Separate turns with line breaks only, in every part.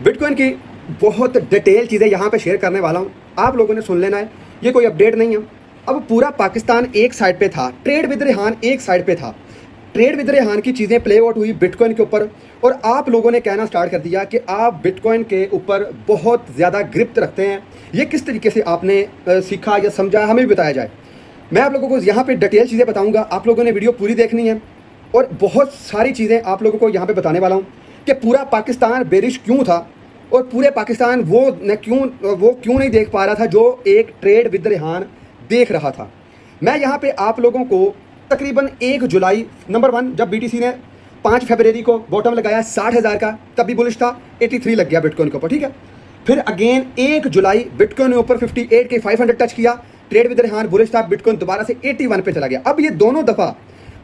Bitcoin की बहुत detail चीज़ें यहाँ पे शेयर करने वाला हूँ, आप लोगों ने सुन लेना है। ये कोई अपडेट नहीं है। अब पूरा पाकिस्तान एक साइड पे था, ट्रेड विद रेहान एक साइड पे था। ट्रेड विद रेहान की चीज़ें प्ले आउट हुई बिटकॉइन के ऊपर, और आप लोगों ने कहना स्टार्ट कर दिया कि आप बिटकॉइन के ऊपर बहुत ज़्यादा ग्रिप्त रखते हैं। ये किस तरीके से आपने सीखा या समझा, हमें भी बताया जाए। मैं आप लोगों को यहाँ पे डिटेल चीज़ें बताऊँगा, आप लोगों ने वीडियो पूरी देखनी है, और बहुत सारी चीज़ें आप लोगों को यहाँ पे बताने वाला हूँ कि पूरा पाकिस्तान बेरिश क्यों था, और पूरे पाकिस्तान वो क्यों नहीं देख पा रहा था जो एक ट्रेड विद रेहान देख रहा था। मैं यहाँ पे आप लोगों को तकरीबन 1 जुलाई नंबर 1 जब BTC ने 5 फरवरी को बॉटम लगाया 60,000 का, तब भी बुलिश था, 83 लग गया बिटकॉइन के ऊपर, ठीक है। फिर अगेन 1 जुलाई बिटकॉइन ने ऊपर 58 के 500 टच किया, ट्रेड विद रेहान बुलिश था, बिटकॉइन दोबारा से 81 पे चला गया। अब ये दोनों दफ़ा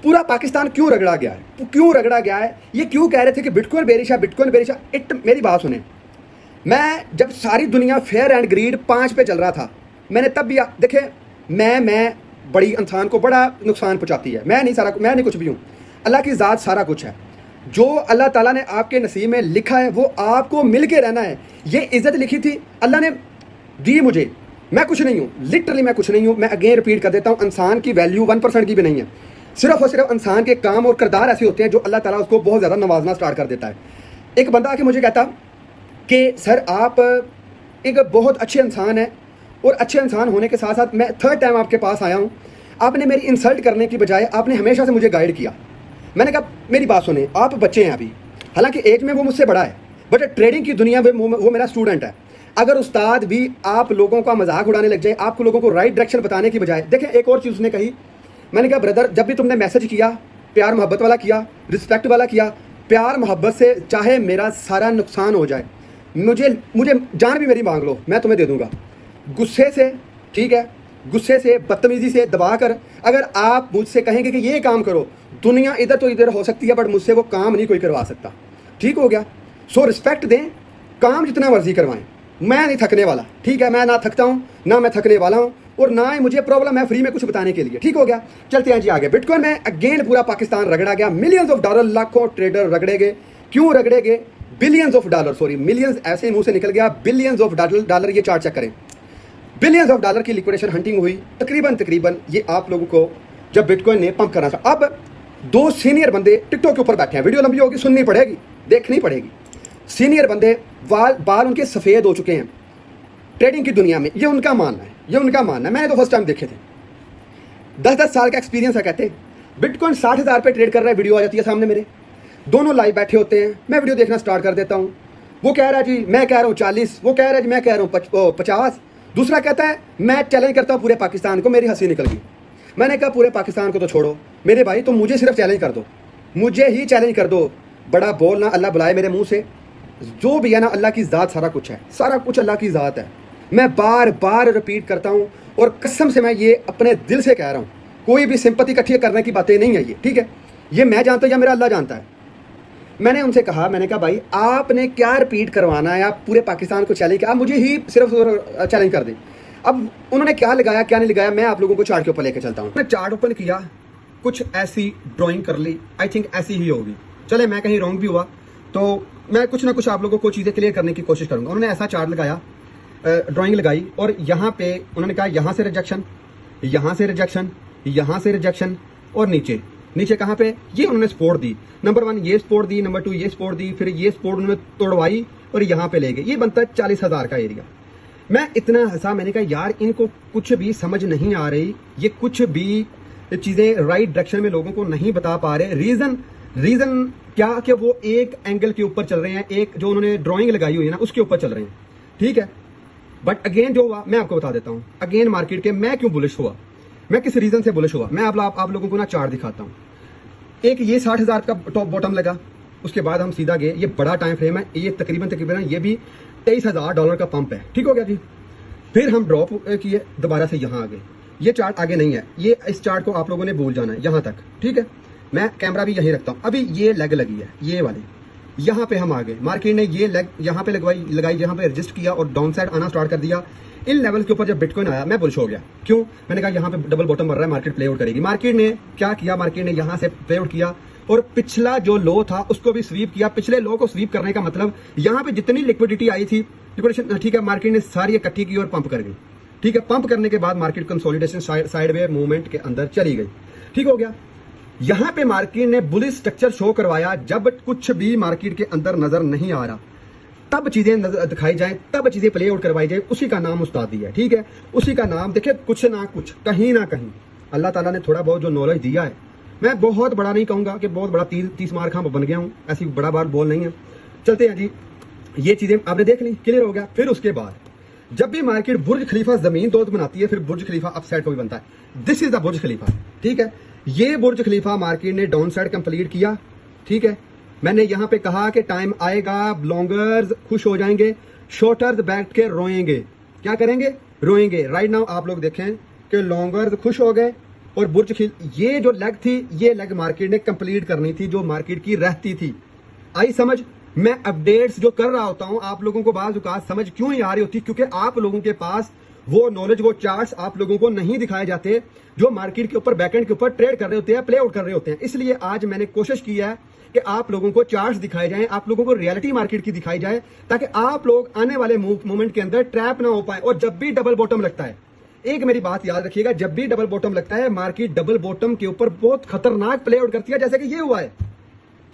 पूरा पाकिस्तान क्यों रगड़ा गया है, क्यों रगड़ा गया है, ये क्यों कह रहे थे कि बिटकॉइन बेरिश है, बिटकॉइन बेरिश है। मेरी बात सुने, मैं जब सारी दुनिया फेयर एंड ग्रीड 5 पे चल रहा था, मैंने तब भी देखे, मैं बड़ी इंसान को बड़ा नुकसान पहुंचाती है। मैं नहीं कुछ भी हूँ, अल्लाह की ज़ात सारा कुछ है। जो अल्लाह ताला ने आपके नसीब में लिखा है वो आपको मिल के रहना है। ये इज़्ज़त लिखी थी अल्लाह ने दी मुझे, मैं कुछ नहीं हूँ, लिटरली मैं कुछ नहीं हूँ। मैं अगेन रिपीट कर देता हूँ, इंसान की वैल्यू 1% की भी नहीं है। सिर्फ और सिर्फ इंसान के काम और किरदार ऐसे होते हैं जो अल्लाह ताला उसको बहुत ज़्यादा नवाजना स्टार्ट कर देता है। एक बंदा आके मुझे कहता कि सर आप एक बहुत अच्छे इंसान हैं, और अच्छे इंसान होने के साथ साथ मैं थर्ड टाइम आपके पास आया हूँ, आपने मेरी इंसल्ट करने की बजाय आपने हमेशा से मुझे गाइड किया। मैंने कहा मेरी बात सुने, आप बच्चे हैं अभी, हालांकि एज में वो मुझसे बड़ा है, बट ट्रेडिंग की दुनिया में वो मेरा स्टूडेंट है। अगर उस्ताद भी आप लोगों का मजाक उड़ाने लग जाए, आपको लोगों को राइट डायरेक्शन बताने की बजाय, देखें एक और चीज़ उसने कही, मैंने कहा ब्रदर जब भी तुमने मैसेज किया प्यार मोहब्बत वाला किया, रिस्पेक्ट वाला किया, प्यार मोहब्बत से चाहे मेरा सारा नुकसान हो जाए, मुझे जान भी मेरी मांग लो, मैं तुम्हें दे दूंगा। गुस्से से, ठीक है, गुस्से से बदतमीजी से दबा कर अगर आप मुझसे कहेंगे कि ये काम करो, दुनिया इधर तो इधर हो सकती है, बट मुझसे वो काम नहीं कोई करवा सकता। ठीक हो गया। सो रिस्पेक्ट दें, काम जितना मर्जी करवाएं, मैं नहीं थकने वाला, ठीक है। मैं ना थकता हूँ ना मैं थकने वाला हूँ, और ना ही मुझे प्रॉब्लम है फ्री में कुछ बताने के लिए। ठीक हो गया, चलते हैं जी आगे। बिटकॉइन में अगेन पूरा पाकिस्तान रगड़ा गया, मिलियंस ऑफ डॉलर, लाखों ट्रेडर रगड़े गए। क्यों रगड़े गए? Billions of dollar, sorry millions ऐसे मुंह से निकल गया, बिलियंस ऑफ डॉलर, ये चार्ट चेक करें, बिलियंस ऑफ डॉलर की लिक्विडेशन हंटिंग हुई तकरीबन। ये आप लोगों को जब बिटकॉइन ने पंप करना था। अब 2 सीनियर बंदे टिकटॉक के ऊपर बैठे हैं, वीडियो लंबी होगी, सुननी पड़ेगी, देखनी पड़ेगी। सीनियर बंदे बाल उनके सफ़ेद हो चुके हैं ट्रेडिंग की दुनिया में, ये उनका मानना है, मैंने तो फर्स्ट टाइम देखे थे। 10-10 साल का एक्सपीरियंस है। कहते बिटकॉइन 60,000 पे ट्रेड कर रहा है, वीडियो आ जाती है सामने मेरे, दोनों लाइव बैठे होते हैं, मैं वीडियो देखना स्टार्ट कर देता हूँ। वो कह रहा है जी मैं कह रहा हूँ 40, वो कह रहा है जी मैं कह रहा हूँ 50, दूसरा कहता है मैं चैलेंज करता हूँ पूरे पाकिस्तान को। मेरी हंसी निकल गई। मैंने कहा पूरे पाकिस्तान को तो छोड़ो मेरे भाई, तुम मुझे सिर्फ चैलेंज कर दो, मुझे ही चैलेंज कर दो। बड़ा बोलना अल्लाह बुलाए मेरे मुंह से, जो भी है ना अल्लाह की ज़ात सारा कुछ है, सारा कुछ अल्लाह की ज़ात है। मैं बार बार रिपीट करता हूँ, और कसम से मैं ये अपने दिल से कह रहा हूँ, कोई भी सिंपैथी इकट्ठी करने की बातें नहीं है ये, ठीक है। ये मैं जानता हूँ या मेरा अल्लाह जानता है। मैंने उनसे कहा, मैंने कहा भाई आपने क्या रिपीट करवाना है, आप पूरे पाकिस्तान को चैलेंज किया, आप मुझे ही सिर्फ चैलेंज कर दें। अब उन्होंने क्या लगाया क्या नहीं लगाया, मैं आप लोगों को चार्ट के ऊपर लेकर चलता हूँ। मैंने चार्ट ओपन किया, कुछ ऐसी ड्राइंग कर ली, आई थिंक ऐसी ही होगी, चले मैं कहीं रॉन्ग भी हुआ तो मैं कुछ ना कुछ आप लोगों को चीज़ें क्लियर करने की कोशिश करूँगा। उन्होंने ऐसा चार्ट लगाया, ड्राइंग लगाई, और यहाँ पे उन्होंने कहा यहाँ से रिजेक्शन, यहाँ से रिजेक्शन, यहाँ से रिजेक्शन, और नीचे कहाँ पे ये उन्होंने सपोर्ट दी। नंबर 1 ये सपोर्ट दी, नंबर 2 ये सपोर्ट दी, फिर ये सपोर्ट उन्होंने तोड़वाई और यहाँ पे ले गए। ये बनता है 40,000 का एरिया। मैं इतना हंसा, मैंने कहा यार इनको कुछ भी समझ नहीं आ रही, ये कुछ भी चीज़ें राइट डायरेक्शन में लोगों को नहीं बता पा रहे। रीज़न क्या कि वो एक एंगल के ऊपर चल रहे हैं, एक जो उन्होंने ड्राइंग लगाई हुई है ना उसके ऊपर चल रहे हैं, ठीक है। बट अगेन जो हुआ मैं आपको बता देता हूँ, अगेन मार्केट के मैं क्यों बुलिश हुआ, मैं किस रीज़न से बुलिश हुआ, मैं आप लोगों को ना चार्ट दिखाता हूँ। एक ये 60,000 का टॉप बॉटम लगा, उसके बाद हम सीधा गए, ये बड़ा टाइम फ्रेम है, ये तकरीबन ये भी $23,000 का पंप है, ठीक हो गया जी। फिर हम ड्रॉप किए, दोबारा से यहाँ आ गए। ये चार्ट आगे नहीं है, ये इस चार्ट को आप लोगों ने भूल जाना है यहाँ तक, ठीक है। मैं कैमरा भी यहीं रखता हूँ। अभी ये लेग लगी है, ये वाली, यहाँ पे हम आ गए। मार्केट ने ये लेग यहाँ पे लगाई, यहाँ पे रजिस्ट किया और डाउन साइड आना स्टार्ट कर दिया। इन लेवल के ऊपर जब बिटकॉइन आया मैं बुलिश हो गया। क्यों? मैंने कहा यहाँ पे डबल बॉटम मर रहा है, मार्केट प्ले आउट करेगी। मार्केट ने क्या किया, मार्केट ने यहाँ से प्ले आउट किया और पिछला जो लो था उसको भी स्वीप किया। पिछले लो को स्वीप करने का मतलब यहाँ पे जितनी लिक्विडिटी आई थी, लिक्विडेशन ठीक है, मार्केट ने सारी इकट्ठी की और पंप कर गई। ठीक है, पंप करने के बाद मार्केट कंसोलिडेशन साइडवे मूवमेंट के अंदर चली गई। ठीक हो गया। यहां पे मार्केट ने बुलिश स्ट्रक्चर शो करवाया। जब कुछ भी मार्केट के अंदर नजर नहीं आ रहा तब चीजें दिखाई जाएं, तब चीजें प्ले आउट करवाई जाए, उसी का नाम उस्तादी है। ठीक है, उसी का नाम देखिए, कुछ ना कुछ कहीं ना कहीं अल्लाह ताला ने थोड़ा बहुत जो नॉलेज दिया है, मैं बहुत बड़ा नहीं कहूंगा कि बहुत बड़ा 30 मार्क हम बन गया हूं, ऐसी बड़ा बार बोल नहीं है। चलते हैं जी, ये चीजें आपने देख ली, क्लियर हो गया। फिर उसके बाद जब भी मार्केट बुर्ज खलीफा जमीन दोस्त बनाती है, फिर बुर्ज खलीफा अपसाइड को भी बनता है। दिस इज द बुर्ज खलीफा। ठीक है, ये बुर्ज खलीफा मार्केट ने डाउन साइड कंप्लीट किया। ठीक है, मैंने यहां पे कहा कि टाइम आएगा, लॉन्गर्स खुश हो जाएंगे, शॉर्टर्स बैठ के रोएंगे। क्या करेंगे? रोएंगे। राइट नाउ आप लोग देखें कि लॉन्गर्स खुश हो गए और ये जो लेग थी, ये लेग मार्केट ने कंप्लीट करनी थी जो मार्केट की रहती थी। आई समझ? मैं अपडेट्स जो कर रहा होता हूं, आप लोगों को बाज़ औक़ात समझ क्यों नहीं आ रही होती? क्योंकि आप लोगों के पास वो नॉलेज, वो चार्ट्स आप लोगों को नहीं दिखाए जाते जो मार्केट के ऊपर, बैकएंड के ऊपर ट्रेड कर रहे होते हैं, प्ले आउट कर रहे होते हैं। इसलिए आज मैंने कोशिश की है कि आप लोगों को चार्ट्स दिखाए जाएं, आप लोगों को रियलिटी मार्केट की दिखाई जाए, ताकि आप लोग आने वाले मूवमेंट के अंदर ट्रैप ना हो पाए। और जब भी डबल बॉटम लगता है, एक मेरी बात याद रखिएगा, जब भी डबल बॉटम लगता है, मार्केट डबल बॉटम के ऊपर बहुत खतरनाक प्ले आउट करती है, जैसे कि ये हुआ है।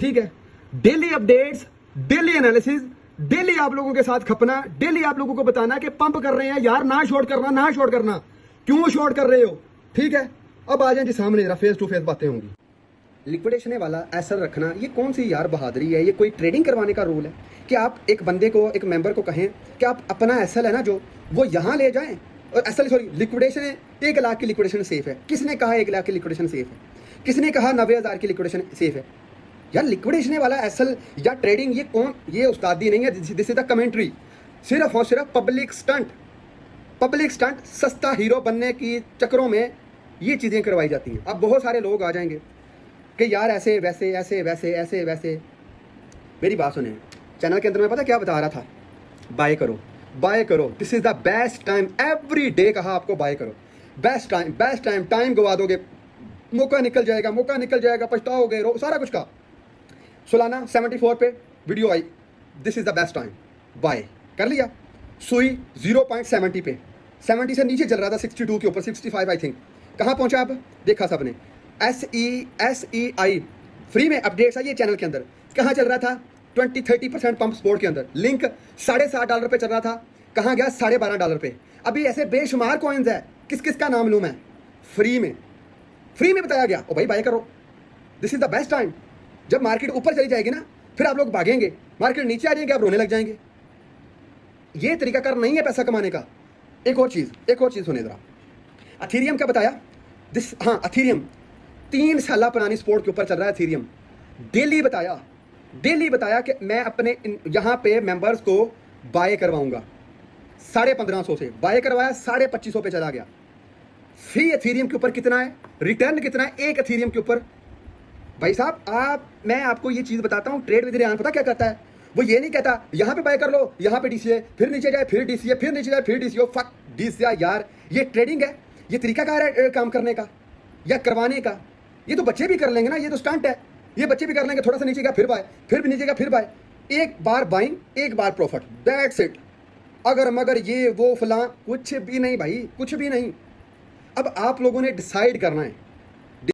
ठीक है, daily updates, daily analysis, daily आप लोगों के साथ खपना, डेली आप लोगों को बताना कि पंप कर रहे हैं यार, ना शॉर्ट करना, ना शॉर्ट करना, क्यों शॉर्ट कर रहे हो? ठीक है, अब आ जाए जी सामने, जरा फेस टू फेस बातें होंगी। लिक्विडेशन वाला एसएल रखना, ये कौन सी यार बहादुरी है? ये कोई ट्रेडिंग करवाने का रूल है कि आप एक बंदे को, एक मेंबर को कहें कि आप अपना एसएल है ना जो, वो यहां ले जाएं, और एसएल सॉरी लिक्विडेशन है, 1 लाख की लिक्विडेशन सेफ है। किसने कहा 1 लाख की लिक्विडेशन सेफ है? किसने कहा 90,000 की लिक्विडेशन सेफ है? यार लिक्विडेशन वाला एसएल या ट्रेडिंग, ये कौन, ये उस्तादी नहीं है, दिस इज द कमेंट्री। सिर्फ और सिर्फ पब्लिक स्टंट, पब्लिक स्टंट, सस्ता हीरो बनने की चक्करों में ये चीज़ें करवाई जाती हैं। अब बहुत सारे लोग आ जाएंगे कि यार ऐसे वैसे, ऐसे वैसे, ऐसे वैसे। मेरी बात सुने, चैनल के अंदर मैं पता क्या बता रहा था? बाय करो, बाय करो, this is the best time. Every day कहा आपको बाय करो, best time, best time. Time गवा दोगे, मौका निकल जाएगा, मौका निकल जाएगा, पछताओगे, सारा कुछ का। सोलाना 74 पे वीडियो आई, this is the best time, buy कर लिया। सुई 0.70 पे, 70 से नीचे चल रहा था, 62 के ऊपर, 65 आई थिंक। कहाँ पहुंचा अब? देखा सबने। SEI फ्री में अपडेट्स आई है चैनल के अंदर। कहाँ चल रहा था? 20-30% पंप स्पोर्ट के अंदर। लिंक $7.5 पे चल रहा था, कहाँ गया? $12.5 पे। अभी ऐसे बेशुमार कॉइन्स है, किस किस का नाम लूँ मैं? फ्री में, फ्री में बताया गया, ओ भाई बाय करो, this is the best time. जब मार्केट ऊपर चली जाएगी ना, फिर आप लोग भागेंगे, मार्केट नीचे आ जाएंगे, आप रोने लग जाएंगे। ये तरीकाकार नहीं है पैसा कमाने का। एक और चीज़ सुने जरा। अथीरियम का बताया, हाँ अथीरियम 3 साल पुरानी स्पोर्ट के ऊपर चल रहा है अथीरियम। डेली बताया कि मैं अपने यहाँ पे मेंबर्स को बाय करवाऊंगा, 1550 से बाय करवाया, 2550 पे चला गया। फ्री एथीरियम के ऊपर कितना है, रिटर्न कितना है एक एथीरियम के ऊपर? भाई साहब, मैं आपको ये चीज़ बताता हूँ, ट्रेड विद रेहान पता क्या कहता है? वो ये नहीं कहता यहाँ पे बाय कर लो, यहाँ पे डीसीए, फिर नीचे जाए, फिर डीसीए, फिर नीचे जाए, फिर डीसीए। फक डीसीए यार, ये ट्रेडिंग है? ये तरीकाकार है काम करने का या करवाने का? ये तो बच्चे भी कर लेंगे ना, ये तो स्टंट है, ये बच्चे भी कर लेंगे। थोड़ा सा नीचे गया फिर बाय, फिर भी नीचे गया फिर बाय, एक बार बाइंग, एक बार प्रॉफिट, दैट्स इट। अगर मगर ये वो फलां कुछ भी नहीं भाई, कुछ भी नहीं। अब आप लोगों ने डिसाइड करना है